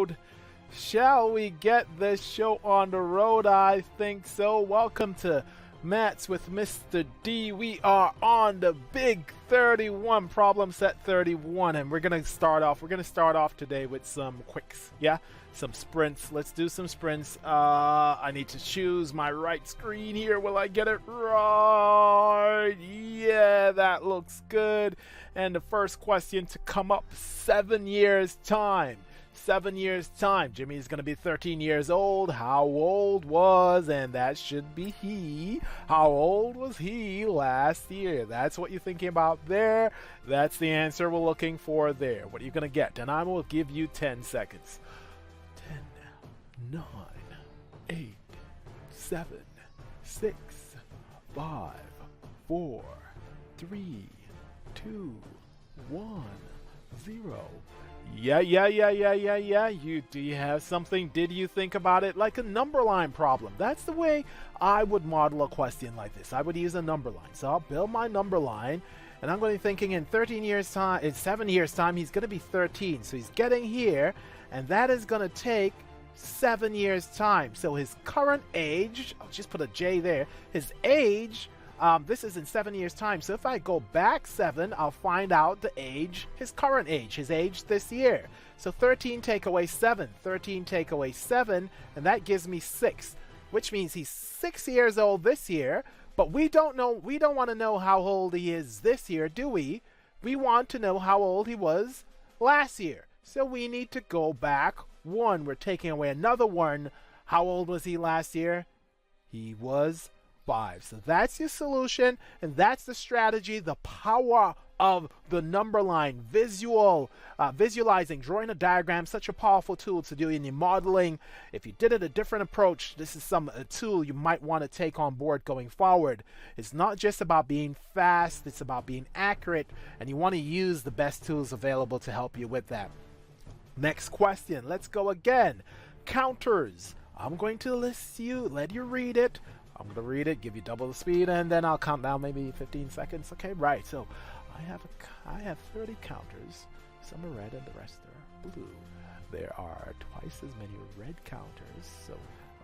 road. Shall we get this show on the road? I think so. Welcome to Mats with Mr. D. We are on the big 31, problem set 31, and we're gonna start off today with some quicks. Yeah, some sprints. Let's do some sprints. I need to choose my right screen here. Will I get it right? Yeah, that looks good. And the first question to come up: 7 years time. 7 years time. Jimmy is going to be 13 years old. How old was, and that should be he, how old was he last year? That's what you're thinking about there. That's the answer we're looking for there. What are you going to get? And I will give you 10 seconds. 10, 9, 8, 7, 6, 5, 4, 3, 2, 1, 0. Yeah. Do you have something? Did you think about it like a number line problem? That's the way I would model a question like this. I would use a number line. So I'll build my number line, and I'm going to be thinking in 13 years time, in 7 years time, he's going to be 13. So he's getting here, and that is going to take 7 years time. So his current age, I'll just put a J there, his age, this is in 7 years time. So if I go back 7, I'll find out the age, his current age, his age this year. So 13 take away 7, 13 take away 7, and that gives me 6, which means he's 6 years old this year. But we don't want to know how old he is this year, do we? We want to know how old he was last year. So we need to go back 1. We're taking away another 1. How old was he last year? He was 5. So that's your solution, and that's the strategy, the power of the number line. Visualizing, drawing a diagram, such a powerful tool to do in your modeling. If you did it a different approach, this is a tool you might want to take on board going forward. It's not just about being fast, it's about being accurate, and you want to use the best tools available to help you with that. Next question, let's go again. Counters. I'm going to let you read it. I'm going to read it, give you double the speed, and then I'll count down maybe 15 seconds. Okay, right. So I have 30 counters. Some are red and the rest are blue. There are twice as many red counters. So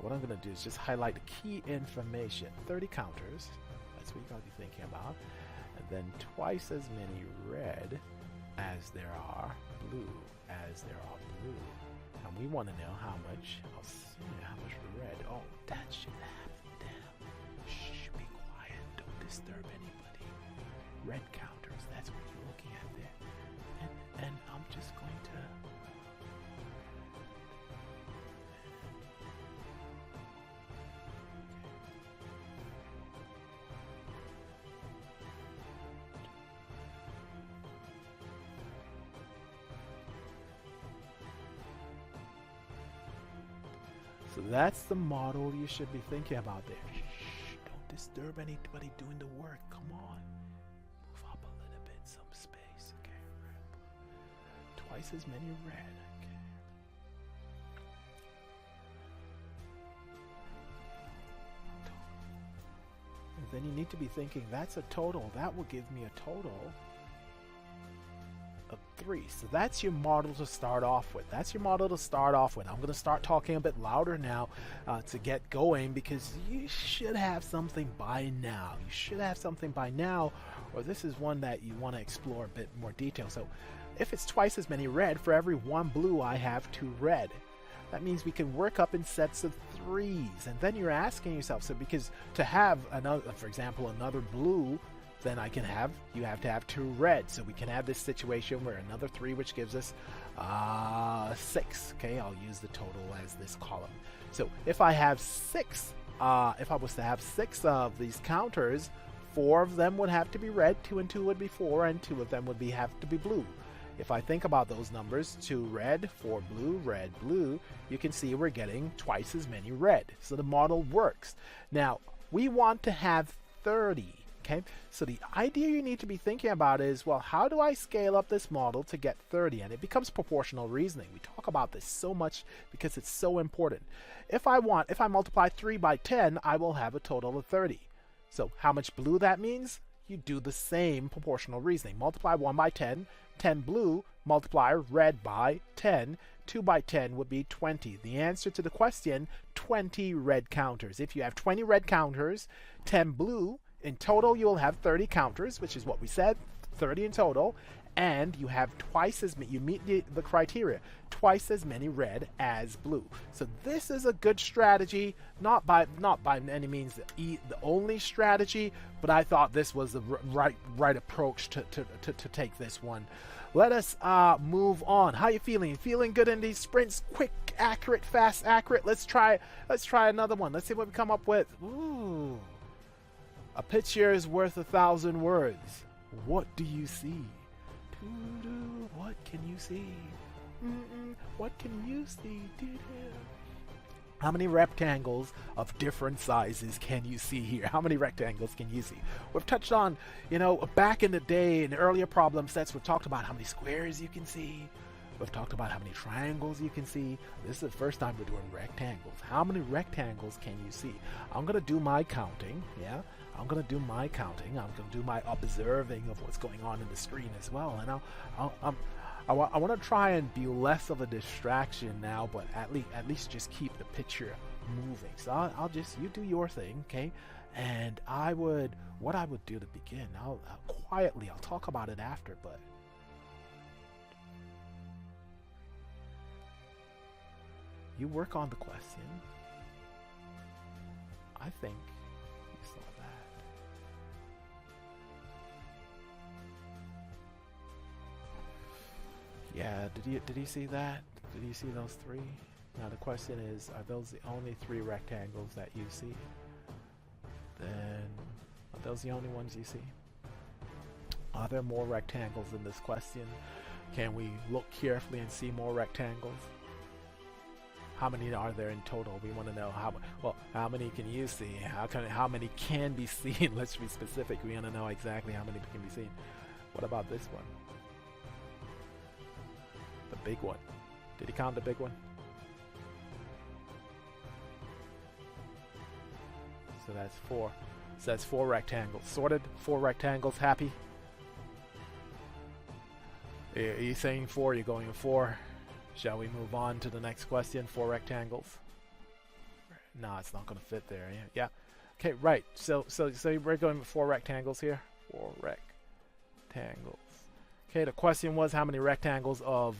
what I'm going to do is just highlight the key information. 30 counters. That's what you got to be thinking about. And then twice as many red as there are blue. And we want to know how much. I'll see how much red. Oh, that should happen. Shh, be quiet. Don't disturb anybody. Red counters, that's what you're looking at there. And I'm just going to... So that's the model you should be thinking about there. Shh, don't disturb anybody doing the work. Come on. Move up a little bit, some space. Okay, red. Twice as many red. Okay. And then you need to be thinking, that's a total. That will give me a total of 3. So that's your model to start off with. I'm going to start talking a bit louder now to get going, because you should have something by now. Or this is one that you want to explore a bit more detail. So if it's twice as many red, for every 1 blue, I have 2 red. That means we can work up in sets of 3s. And then you're asking yourself, so because to have another, for example, another blue, then you have to have 2 red. So we can have this situation where another 3, which gives us 6. Okay, I'll use the total as this column. So if I have 6, if I was to have 6 of these counters, 4 of them would have to be red, 2 and 2 would be 4, and 2 of them would have to be blue. If I think about those numbers, 2 red, 4 blue, red, blue, you can see we're getting twice as many red. So the model works. Now, we want to have 30. Okay, so the idea you need to be thinking about is, well, how do I scale up this model to get 30? And it becomes proportional reasoning. We talk about this so much because it's so important. If I multiply 3 by 10, I will have a total of 30. So how much blue that means? You do the same proportional reasoning. Multiply 1 by 10, 10 blue, multiply red by 10. 2 by 10 would be 20. The answer to the question, 20 red counters. If you have 20 red counters, 10 blue, in total you'll have 30 counters, which is what we said, 30 in total, and you have twice as many, you meet the criteria, twice as many red as blue. So this is a good strategy, not by any means the only strategy, but I thought this was the right approach to take this one. Let us move on. How you feeling? Feeling good in these sprints? Quick, accurate, fast, accurate. Let's try another one. Let's see what we come up with. Ooh. A picture is worth 1,000 words. What do you see? What can you see? What can you see? How many rectangles of different sizes can you see here? How many rectangles can you see? We've touched on, back in the day, in earlier problem sets, we've talked about how many squares you can see. We've talked about how many triangles you can see. This is the first time we're doing rectangles. How many rectangles can you see? I'm going to do my counting, yeah? I'm going to do my counting. I'm going to do my observing of what's going on in the screen as well. And I want to try and be less of a distraction now, but at least just keep the picture moving. So I'll just, you do your thing, okay? And what I would do to begin, I'll quietly, I'll talk about it after, but you work on the question. I think you saw that. Yeah, did he see that? Did he see those three? Now the question is, are those the only three rectangles that you see? Then, are those the only ones you see? Are there more rectangles in this question? Can we look carefully and see more rectangles? How many are there in total? We want to know how many can you see? How many can be seen? Let's be specific. We want to know exactly how many can be seen. What about this one? The big one. Did he count the big one? So that's 4. So that's 4 rectangles. Sorted? 4 rectangles. Happy? Are you saying 4? You're going 4? Shall we move on to the next question? 4 rectangles. No, it's not going to fit there. Yeah. Okay, right. So we're going with 4 rectangles here. 4 rectangles. Okay, the question was how many rectangles of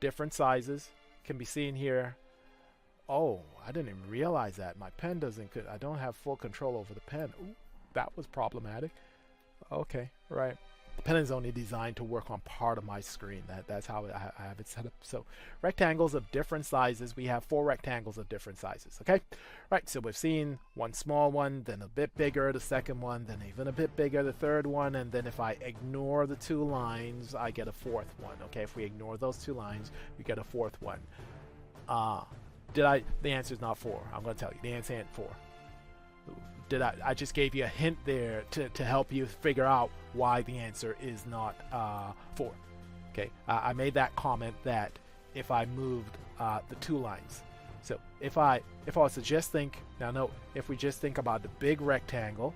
different sizes can be seen here. Oh, I didn't even realize that. My pen I don't have full control over the pen. Ooh, that was problematic. Okay, right. The pen is only designed to work on part of my screen. That's how I have it set up. So rectangles of different sizes. We have 4 rectangles of different sizes. Okay, right. So we've seen one small one, then a bit bigger, the second one, then even a bit bigger, the third one, and then if I ignore the 2 lines, I get a 4th one. Okay, if we ignore those 2 lines, we get a 4th one. The answer is not 4. I'm going to tell you. The answer ain't 4. I just gave you a hint there to help you figure out why the answer is not 4. Okay, I made that comment that if I moved the 2 lines. So if I was to just think, now note, if we just think about the big rectangle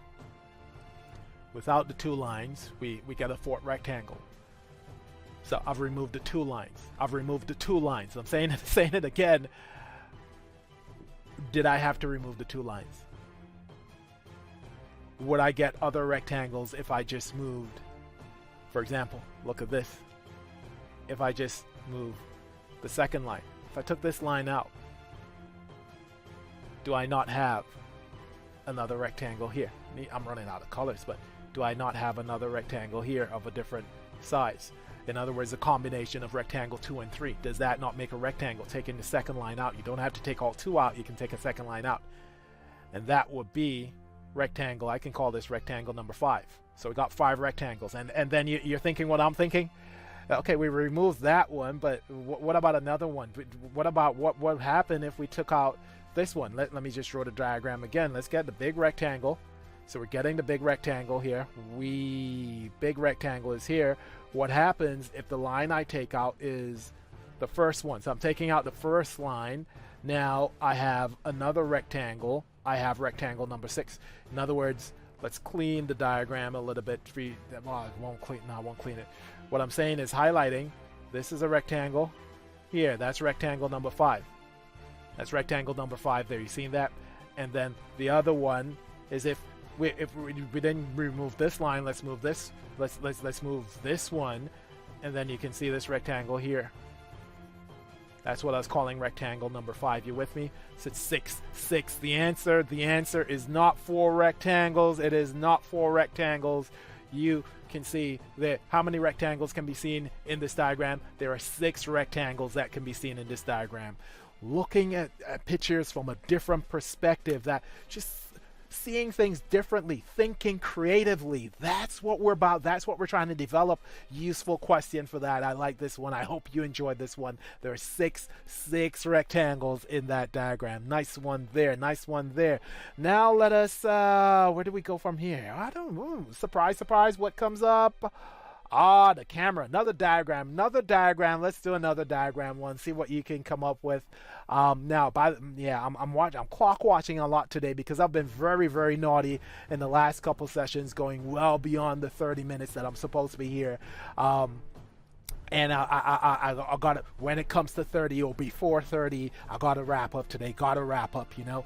without the 2 lines, we get a 4th rectangle. So I've removed the 2 lines. I've removed the 2 lines. I'm saying it again. Did I have to remove the 2 lines? Would I get other rectangles if I just moved? For example, look at this. If I just move the second line, if I took this line out, do I not have another rectangle here? I'm running out of colors, but do I not have another rectangle here of a different size? In other words, a combination of rectangle 2 and 3. Does that not make a rectangle? Taking the second line out, you don't have to take all 2 out, you can take a second line out. And that would be rectangle, I can call this rectangle number 5. So we got 5 rectangles, and then you're thinking what I'm thinking. Okay, we removed that one, but what about another one? What about what would happen if we took out this one? Let me just draw the diagram again. Let's get the big rectangle. So we're getting the big rectangle here. Big rectangle is here. What happens if the line I take out is the first one? So I'm taking out the first line. Now I have another rectangle. I have rectangle number 6. In other words, let's clean the diagram a little bit. Well, I won't clean it. What I'm saying is highlighting This is a rectangle. Here, that's rectangle number 5. That's rectangle number 5 there. You seen that? And then the other one is if we then remove this line, let's move this. Let's move this one, and then you can see this rectangle here. That's what I was calling rectangle number 5. You with me? So it's 6, 6. The answer is not 4 rectangles. It is not 4 rectangles. You can see that how many rectangles can be seen in this diagram. There are 6 rectangles that can be seen in this diagram. Looking at pictures from a different perspective, that just seeing things differently, thinking creatively, that's what we're about. That's what we're trying to develop. Useful question for that. I like this one. I hope you enjoyed this one. There are 6 rectangles in that diagram. Nice one there. Nice one there. Now let us, where do we go from here? I don't know. Surprise, surprise. What comes up? Ah, the camera. Another diagram. Another diagram. Let's do another diagram one. See what you can come up with. Now, I'm clock watching a lot today because I've been very, very naughty in the last couple sessions, going well beyond the 30 minutes that I'm supposed to be here. And I got to, when it comes to 30 or before 30, I got to wrap up today. Got to wrap up, you know.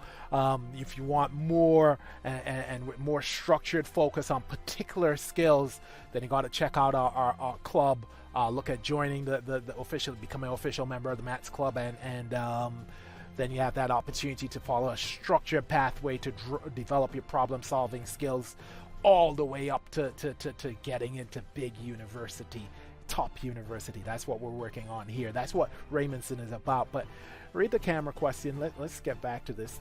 If you want more and more structured focus on particular skills, then you got to check out our club. Look at joining the official, becoming an official member of the Mats Club, and then you have that opportunity to follow a structured pathway to develop your problem-solving skills, all the way up to getting into big university. Top university. That's what we're working on here. That's what Raymondson is about. But read the camera question. Let's get back to this.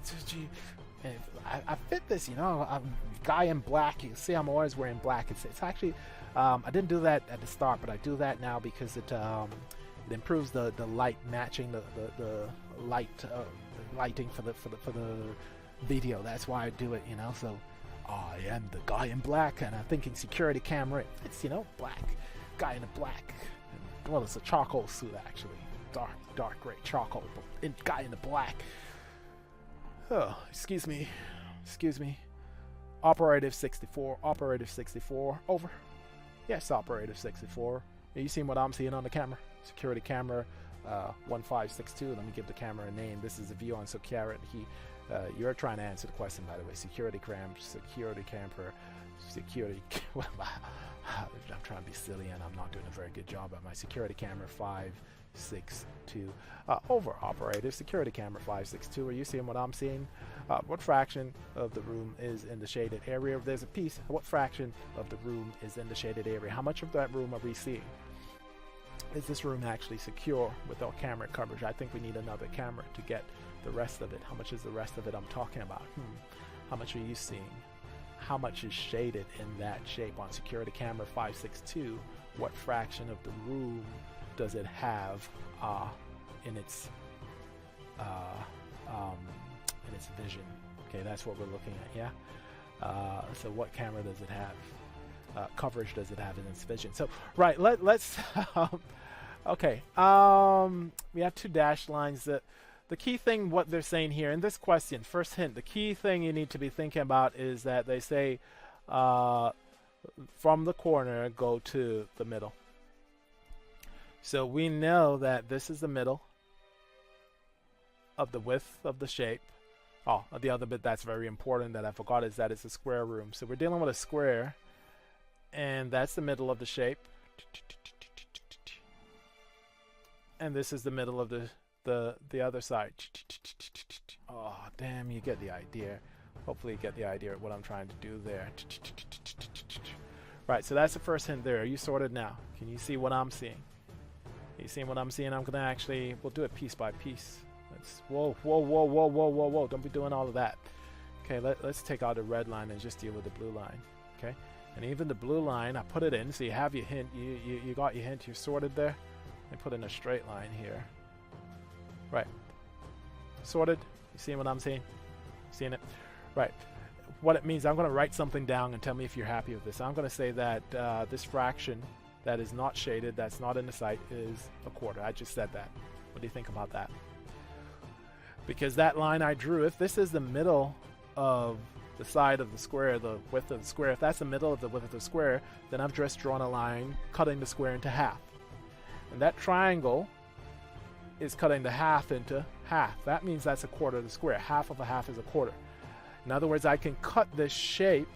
I fit this, you know. I'm guy in black. You see, I'm always wearing black. It's actually, I didn't do that at the start, but I do that now because it improves the light matching the light lighting for the video. That's why I do it, you know. So I am the guy in black, and I'm thinking security camera. It's, you know, black. Guy in the black. Well, it's a charcoal suit actually. Dark gray charcoal. Guy in the black. Oh, excuse me. Operative 64. Operative 64. Over. Yes, Operative 64. Are you seeing what I'm seeing on the camera? Security camera 1562. Let me give the camera a name. This is a view on security. You're trying to answer the question, by the way. Security camera. I'm trying to be silly, and I'm not doing a very good job at my security camera 562. Over, operator. Security camera 562. Are you seeing what I'm seeing? What fraction of the room is in the shaded area? If there's a piece, what fraction of the room is in the shaded area? How much of that room are we seeing? Is this room actually secure with our camera coverage? I think we need another camera to get the rest of it. How much is the rest of it I'm talking about? How much are you seeing? How much is shaded in that shape on security camera 562? What fraction of the room does it have in its vision? Okay, that's what we're looking at. Yeah. So what camera does it have? Coverage does it have in its vision? So right, let's. Okay. We have 2 dashed lines. The key thing, what they're saying here in this question, first hint, the key thing you need to be thinking about is that they say from the corner, go to the middle. So we know that this is the middle of the width of the shape. Oh, the other bit that's very important that I forgot is that it's a square room. So we're dealing with a square, and that's the middle of the shape. And this is the middle of the other side. Oh, damn, you get the idea. Hopefully you get the idea of what I'm trying to do there. Right, so that's the first hint there. Are you sorted now? Can you see what I'm seeing? Are you seeing what I'm seeing? I'm going to actually, we'll do it piece by piece. Whoa. Don't be doing all of that. Okay, let's take out the red line and just deal with the blue line. Okay, and even the blue line, I put it in, so you have your hint. You got your hint. You're sorted there. I put in a straight line here. Right. Sorted. You seeing what I'm seeing? Seeing it? Right. What it means, I'm going to write something down and tell me if you're happy with this. I'm going to say that this fraction that is not shaded, that's not in the sight, is a quarter. I just said that. What do you think about that? Because that line I drew, if this is the middle of the side of the square, the width of the square, if that's the middle of the width of the square, then I've just drawn a line cutting the square into half. And that triangle is cutting the half into half. That means that's a quarter of the square. Half of a half is a quarter. In other words, I can cut this shape.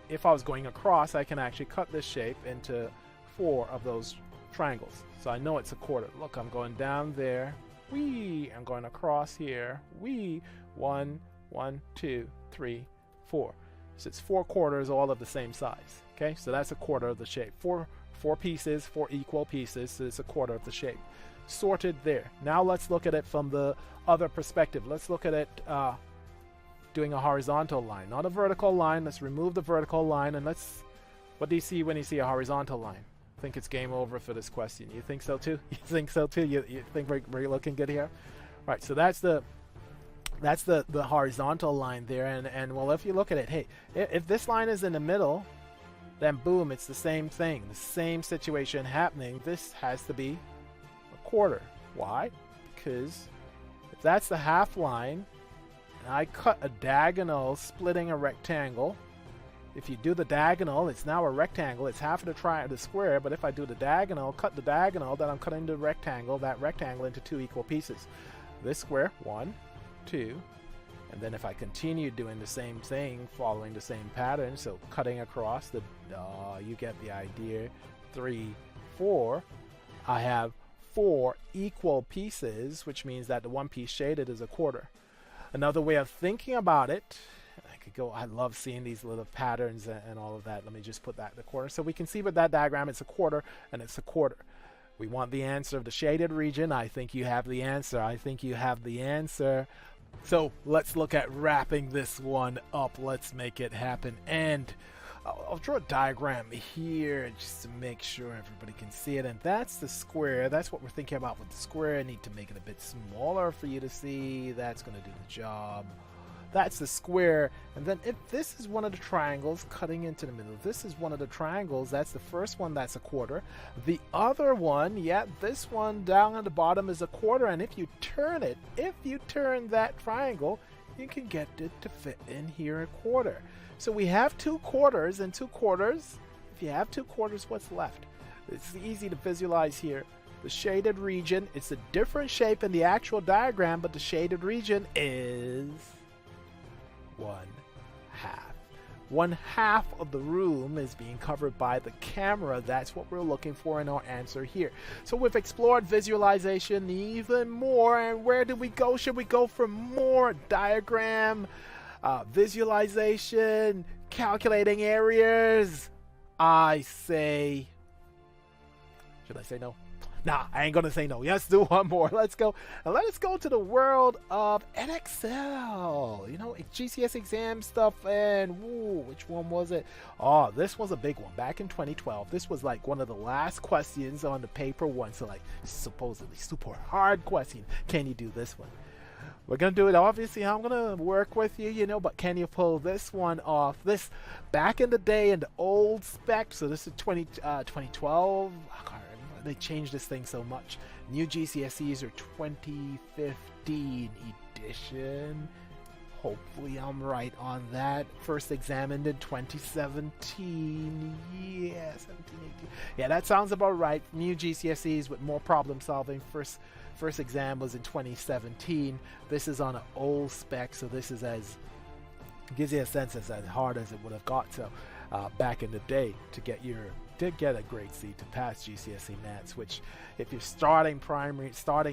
If I was going across, I can actually cut this shape into 4 of those triangles. So I know it's a quarter. Look, I'm going down there. Whee! I'm going across here. Whee! 1, 1, 2, 3, 4. So it's 4 quarters, all of the same size. Okay, so that's a quarter of the shape. Four pieces, 4 equal pieces, so it's a quarter of the shape. Sorted there. Now let's look at it from the other perspective. Let's look at it doing a horizontal line, not a vertical line. Let's remove the vertical line, and let's... What do you see when you see a horizontal line? I think it's game over for this question. You think so too? You think so too? You think we're looking good here? Right, so that's the horizontal line there, and well, if you look at it, hey, if this line is in the middle, then boom, it's the same thing, the same situation happening. This has to be a quarter. Why? Because if that's the half line, and I cut a diagonal splitting a rectangle, if you do the diagonal, it's now a rectangle. It's half of the square, but if I do the diagonal, cut the diagonal, then I'm cutting the rectangle, that rectangle into 2 equal pieces. This square, 1, 2, and then if I continue doing the same thing, following the same pattern, so cutting across the, you get the idea, 3, 4, I have 4 equal pieces, which means that the one piece shaded is a quarter. Another way of thinking about it, I love seeing these little patterns and all of that. Let me just put that in the corner so we can see with that diagram it's a quarter, and it's a quarter. We want the answer of the shaded region. I think you have the answer. I think you have the answer. So let's look at wrapping this one up. Let's make it happen. And I'll draw a diagram here just to make sure everybody can see it. And that's the square. That's what we're thinking about with the square. I need to make it a bit smaller for you to see. That's going to do the job. That's the square. And then if this is one of the triangles cutting into the middle, this is one of the triangles, that's the first one, that's a quarter. The other one, yeah, this one down at the bottom is a quarter, and if you turn it, if you turn that triangle, you can get it to fit in here a quarter. So we have 2 quarters, and 2 quarters, if you have 2 quarters, what's left? It's easy to visualize here. The shaded region, it's a different shape in the actual diagram, but the shaded region is 1/2. 1/2 of the room is being covered by the camera. That's what we're looking for in our answer here. So we've explored visualization even more, and where did we go? Should we go for more diagram, visualization, calculating areas? I say, should I say no? Nah, I ain't gonna say no. Let's do one more. Let's go. And let us go to the world of Excel. You know, GCS exam stuff. And woo, which one was it? Oh, this was a big one. Back in 2012. This was like one of the last questions on the paper one. So like supposedly super hard question. Can you do this one? We're gonna do it. Obviously, I'm gonna work with you, you know, but can you pull this one off? This back in the day in the old spec. So this is 2012. They changed this thing so much. New GCSEs are 2015 edition. Hopefully I'm right on that. First examined in 2017. Yeah, 17, 18. Yeah, that sounds about right. New GCSEs with more problem solving. First exam was in 2017. This is on an old spec, so this is gives you a sense as hard as it would have got. So back in the day to get a grade C to pass GCSE maths, which if you're starting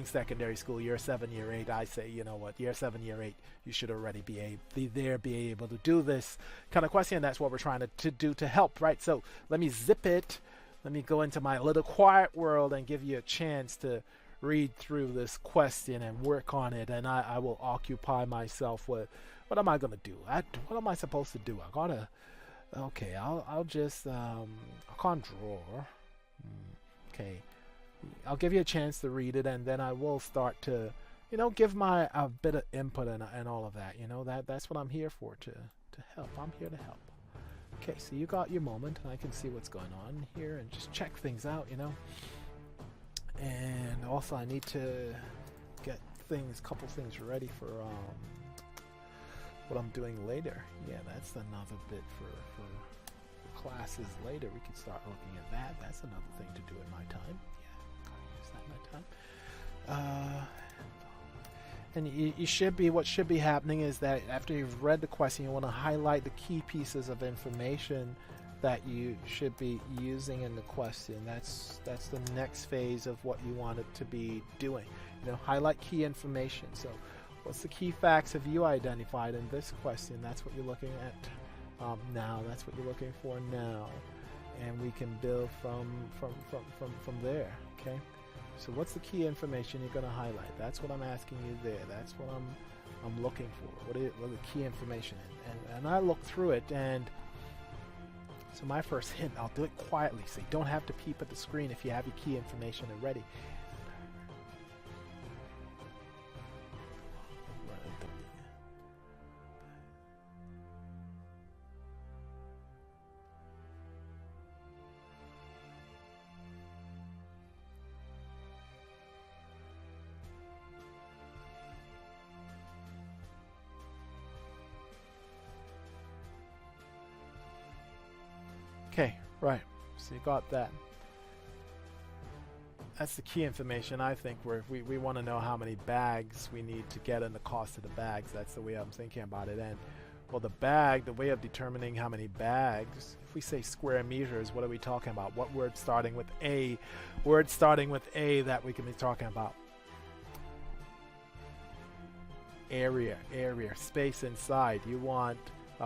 secondary school, year 7, year 8, I say, you know what, year 7, year 8, you should already be able to do this kind of question. That's what we're trying to do to help, right? So let me zip it. Let me go into my little quiet world and give you a chance to read through this question and work on it. And I will occupy myself with, what am I going to do? What am I supposed to do? I got to... Okay, I'll just, I can't draw. Okay, I'll give you a chance to read it, and then I will start to, you know, give a bit of input and all of that. You know, that's what I'm here for, to help. I'm here to help. Okay, so you got your moment, and I can see what's going on here and just check things out, you know. And also I need to get a couple things ready for, what I'm doing later. Yeah, that's another bit for classes later. We could start looking at that. That's another thing to do in my time. Yeah, And you should be, what should be happening is that after you've read the question, you want to highlight the key pieces of information that you should be using in the question. That's the next phase of what you want it to be doing. You know, highlight key information. So what's the key facts have you identified in this question? That's what you're looking at now. That's what you're looking for now. And we can build from there, okay? So what's the key information you're going to highlight? That's what I'm asking you there. That's what I'm looking for. What are the key information? And I look through it, and so my first hint, I'll do it quietly, so you don't have to peep at the screen if you have your key information already. Okay, right, so you got that. That's the key information, I think, where we want to know how many bags we need to get and the cost of the bags. That's the way I'm thinking about it. And, well, the bag, the way of determining how many bags, if we say square meters, what are we talking about? What word starting with A? Word starting with A that we can be talking about. Area, space inside. You want...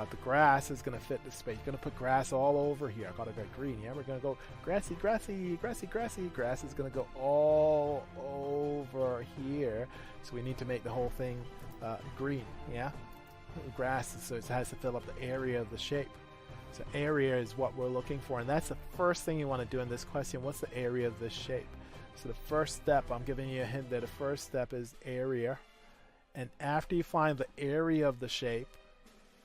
the grass is going to fit the space. You're going to put grass all over here. I got to go green. Yeah, we're going to go grassy. Grass is going to go all over here. So we need to make the whole thing green. Yeah, grass. So it has to fill up the area of the shape. So area is what we're looking for, and that's the first thing you want to do in this question. What's the area of this shape? So the first step, I'm giving you a hint there. The first step is area, and after you find the area of the shape.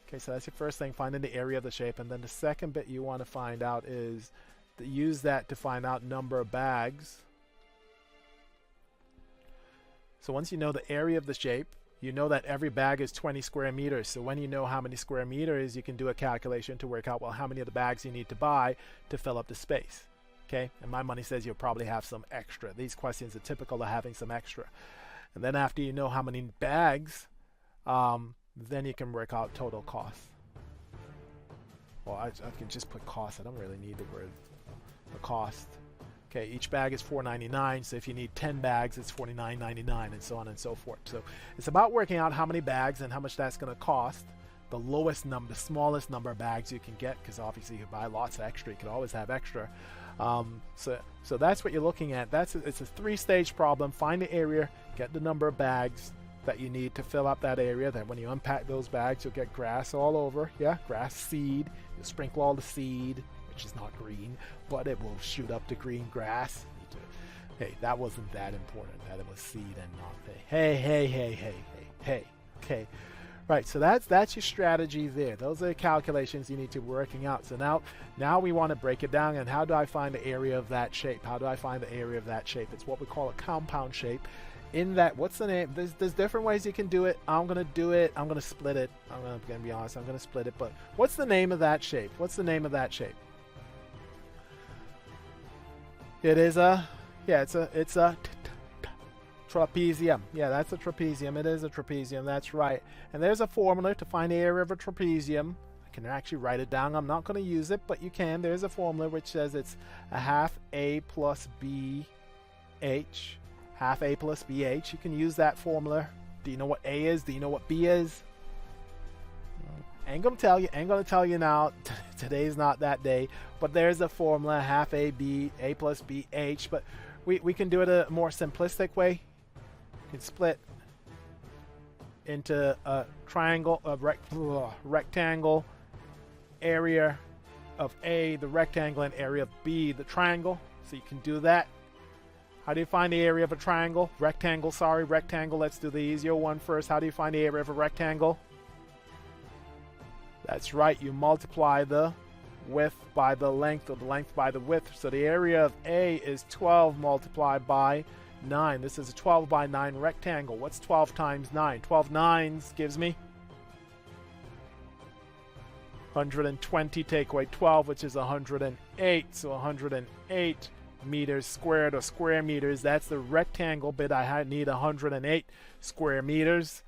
Okay, so that's your first thing, finding the area of the shape. And then the second bit you want to find out is to use that to find out number of bags. So once you know the area of the shape, you know that every bag is 20 square meters. So when you know how many square meters, you can do a calculation to work out, well, how many of the bags you need to buy to fill up the space. Okay, and my money says you'll probably have some extra. These questions are typical of having some extra. And then after you know how many bags, then you can work out total cost. Well, I can just put cost. I don't really need the word the cost. Okay, each bag is $4.99, so if you need 10 bags, it's $49.99, and so on and so forth. So it's about working out how many bags and how much that's going to cost. The lowest number, the smallest number of bags you can get, because obviously you can buy lots of extra. You can always have extra. So that's what you're looking at. It's a three-stage problem. Find the area, get the number of bags that you need to fill up that area. Then when you unpack those bags, you'll get grass all over. Yeah, grass seed. You sprinkle all the seed, which is not green, but it will shoot up to green grass. Hey, that wasn't that important. That it was seed and not hey. Okay, right. So that's your strategy there. Those are the calculations you need to be working out. So now we want to break it down. And how do I find the area of that shape? How do I find the area of that shape? It's what we call a compound shape. In that, what's the name? There's different ways you can do it. I'm going to do it. I'm going to split it. I'm going to be honest. I'm going to split it. But what's the name of that shape? What's the name of that shape? It is a, yeah, it's a trapezium. Yeah, that's a trapezium. It is a trapezium. That's right. And there's a formula to find the area of a trapezium. I can actually write it down. I'm not going to use it, but you can. There's a formula which says it's a half A plus BH. Half A plus BH. You can use that formula. Do you know what A is? Do you know what B is? Ain't gonna tell you. Ain't gonna tell you now. Today's not that day. But there's a formula: half A B A plus BH. But we can do it a more simplistic way. You can split into a triangle, a rectangle, area of A, the rectangle, and area of B, the triangle. So you can do that. How do you find the area of a triangle? Rectangle, sorry, rectangle. Let's do the easier one first. How do you find the area of a rectangle? That's right, you multiply the width by the length, or the length by the width. So the area of A is 12 multiplied by 9. This is a 12 by 9 rectangle. What's 12 times 9? 12 nines gives me 120. Take away 12, which is 108. So 108 meters squared, or square meters. That's the rectangle bit. I need 108 square meters.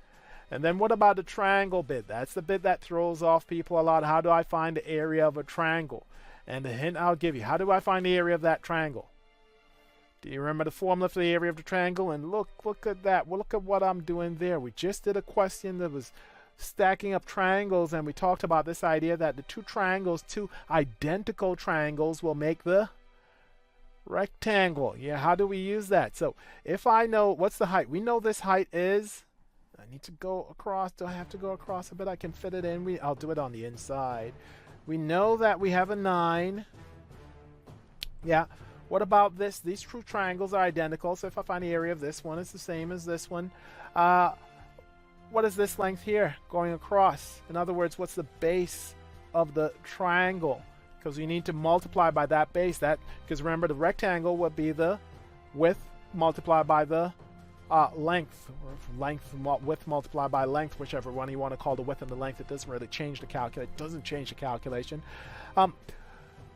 And then what about the triangle bit? That's the bit that throws off people a lot. How do I find the area of a triangle? And the hint I'll give you, how do I find the area of that triangle? Do you remember the formula for the area of the triangle? And look at that. Well, look at what I'm doing there. We just did a question that was stacking up triangles, and we talked about this idea that the two triangles, two identical triangles, will make the rectangle. Yeah, how do we use that? So if I know, what's the height? We know this height is, I need to go across. Do I have to go across a bit? I can fit it in. I'll do it on the inside. We know that we have a 9. Yeah. What about this? These two triangles are identical, so if I find the area of this one, it's the same as this one. What is this length here going across? In other words, what's the base of the triangle? Because we need to multiply by that base. Because remember, the rectangle would be the width multiplied by the length, or width multiplied by length, whichever one you want to call the width and the length. It doesn't really change the calculation. It doesn't change the calculation.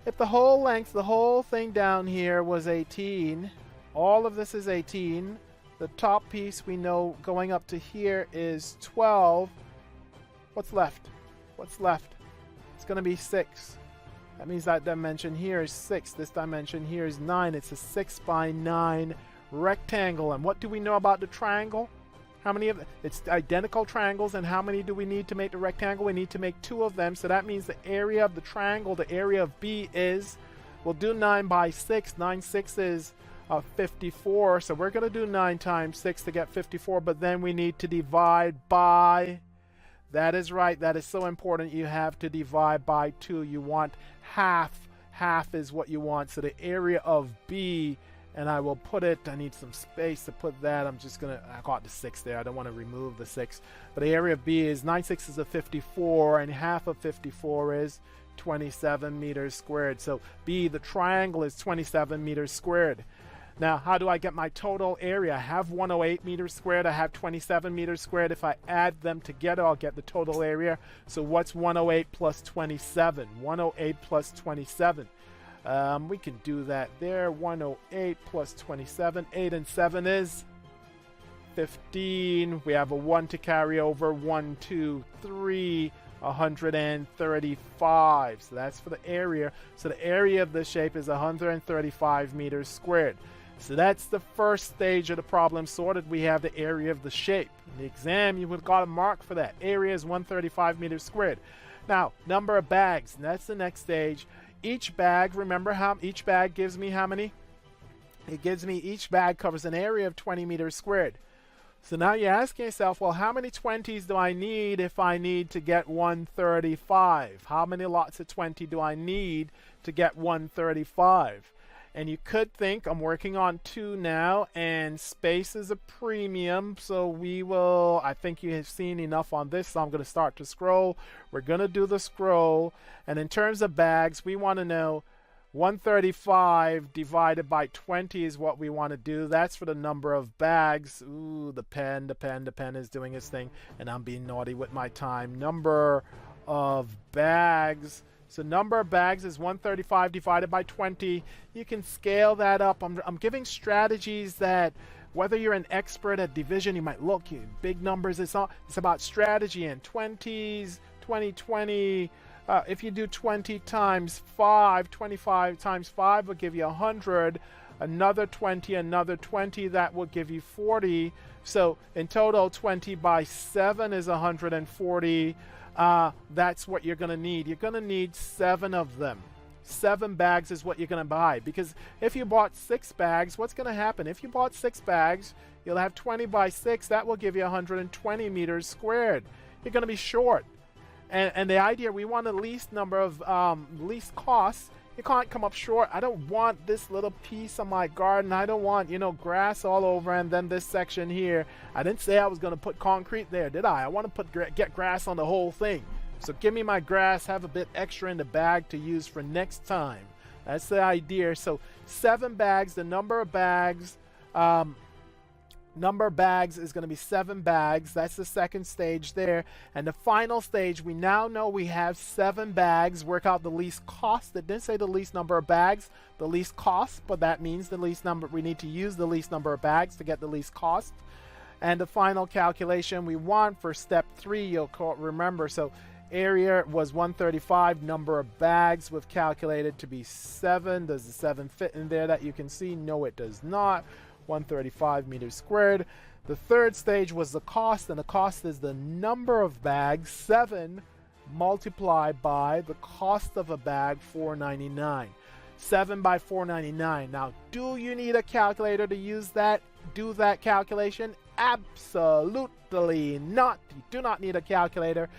If the whole length, the whole thing down here was 18, all of this is 18. The top piece we know going up to here is 12. What's left? What's left? It's going to be 6. That means that dimension here is 6. This dimension here is 9. It's a 6 by 9 rectangle. And what do we know about the triangle? How many of it's identical triangles, and how many do we need to make the rectangle? We need to make 2 of them. So that means the area of the triangle, the area of B is, we'll do 9 by 6. 9 6s 54. So we're going to do 9 times 6 to get 54, but then we need to divide by, that is right, that is so important. You have to divide by 2. You want half. Half is what you want. So the area of B, and I will put it, I need some space to put that. I'm just going to, I got the 6 there. I don't want to remove the 6. But the area of B is 9 6s of 54, and half of 54 is 27 meters squared. So B, the triangle, is 27 meters squared. Now, how do I get my total area? I have 108 meters squared. I have 27 meters squared. If I add them together, I'll get the total area. So what's 108 plus 27? 108 plus 27. We can do that there. 108 plus 27. 8 and 7 is 15. We have a 1 to carry over. 1, 2, 3. 135. So that's for the area. So the area of this shape is 135 meters squared. So that's the first stage of the problem sorted. We have the area of the shape. In the exam, you would have got a mark for that. Area is 135 meters squared. Now, number of bags. And that's the next stage. Each bag, remember how each bag gives me how many? It gives me, each bag covers an area of 20 meters squared. So now you're asking yourself, well, how many 20s do I need if I need to get 135? How many lots of 20 do I need to get 135? And you could think, I'm working on 2 now, and space is a premium, so we will, I think you have seen enough on this, so I'm going to start to scroll. We're going to do the scroll, and in terms of bags, we want to know 135 divided by 20 is what we want to do. That's for the number of bags. Ooh, the pen is doing its thing, and I'm being naughty with my time. Number of bags. So number of bags is 135 divided by 20. You can scale that up. I'm giving strategies that, whether you're an expert at division, you might look, big numbers. It's about strategy and 20s, 20. If you do 20 times 5, 25 times 5 will give you 100. Another 20, that will give you 40. So in total, 20 by 7 is 140. That's what you're going to need. You're going to need 7 of them. 7 bags is what you're going to buy. Because if you bought 6 bags, what's going to happen? If you bought 6 bags, you'll have 20 by 6. That will give you 120 meters squared. You're going to be short. And the idea, we want the least number of least costs. You can't come up short. I don't want this little piece of my garden. I don't want, grass all over, and then this section here. I didn't say I was going to put concrete there, did I? I want to get grass on the whole thing. So give me my grass, have a bit extra in the bag to use for next time. That's the idea. So 7 bags, the number of bags. number of bags is going to be 7 bags. That's the second stage there. And the final stage, we now know we have 7 bags. Work out the least cost. It didn't say the least number of bags, the least cost, but that means the least number. We need to use the least number of bags to get the least cost. And the final calculation we want for step 3, you'll remember, so area was 135, number of bags we've calculated to be 7. Does the 7 fit in there that you can see? No, it does not. 135 meters squared. The third stage was the cost, and the cost is the number of bags, 7, multiplied by the cost of a bag, $4.99. 7 by $4.99. Now, do you need a calculator to use that? Do that calculation? Absolutely not. You do not need a calculator.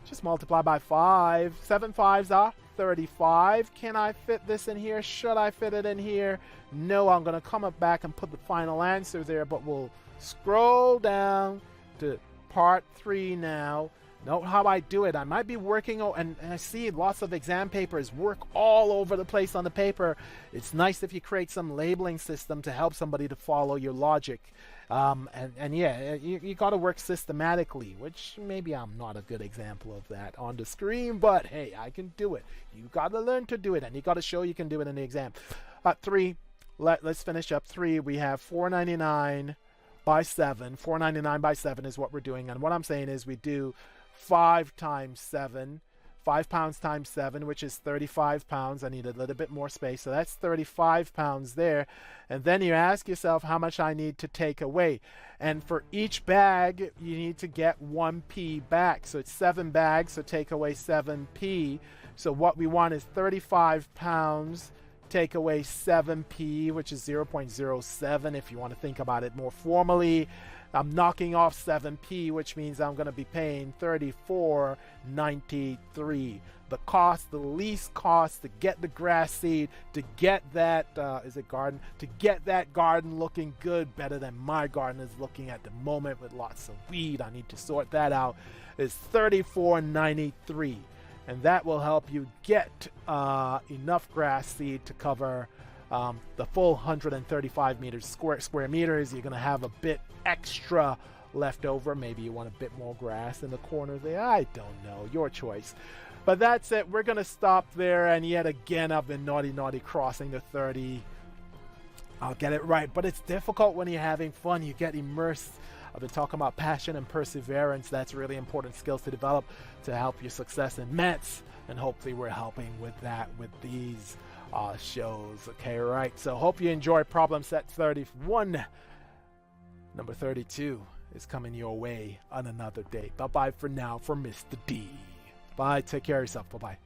Just multiply by 5. 7 5s are 35. Can I fit this in here? Should I fit it in here? No, I'm going to come up back and put the final answer there, but we'll scroll down to part 3 now. Note how I do it. I might be working, and I see lots of exam papers work all over the place on the paper. It's nice if you create some labeling system to help somebody to follow your logic. And yeah, you got to work systematically, which maybe I'm not a good example of that on the screen, but hey, I can do it. You got to learn to do it, and you got to show you can do it in the exam. 3, let's finish up 3. We have 499 by 7. 499 by 7 is what we're doing, and what I'm saying is we do 5 times 7. 5 pounds times 7, which is 35 pounds. I need a little bit more space, so that's 35 pounds there. And then you ask yourself how much I need to take away. And for each bag, you need to get 1p back. So it's 7 bags, so take away 7p. So what we want is 35 pounds, take away 7p, which is 0.07 if you want to think about it more formally. I'm knocking off 7p, which means I'm going to be paying $34.93. The cost, the least cost to get the grass seed, to get that, to get that garden looking good, better than my garden is looking at the moment with lots of weed. I need to sort that out. Is $34.93. And that will help you get enough grass seed to cover the full 135 square meters. You're going to have a bit extra left over. Maybe you want a bit more grass in the corner there. I don't know. Your choice. But that's it. We're going to stop there. And yet again, I've been naughty crossing the 30. I'll get it right. But it's difficult when you're having fun. You get immersed. I've been talking about passion and perseverance. That's really important skills to develop to help your success in maths. And hopefully we're helping with that with these shows. Okay, right. So hope you enjoy problem set 31. Number 32 is coming your way on another day. Bye-bye for now for Mr. D. Bye. Take care of yourself. Bye-bye.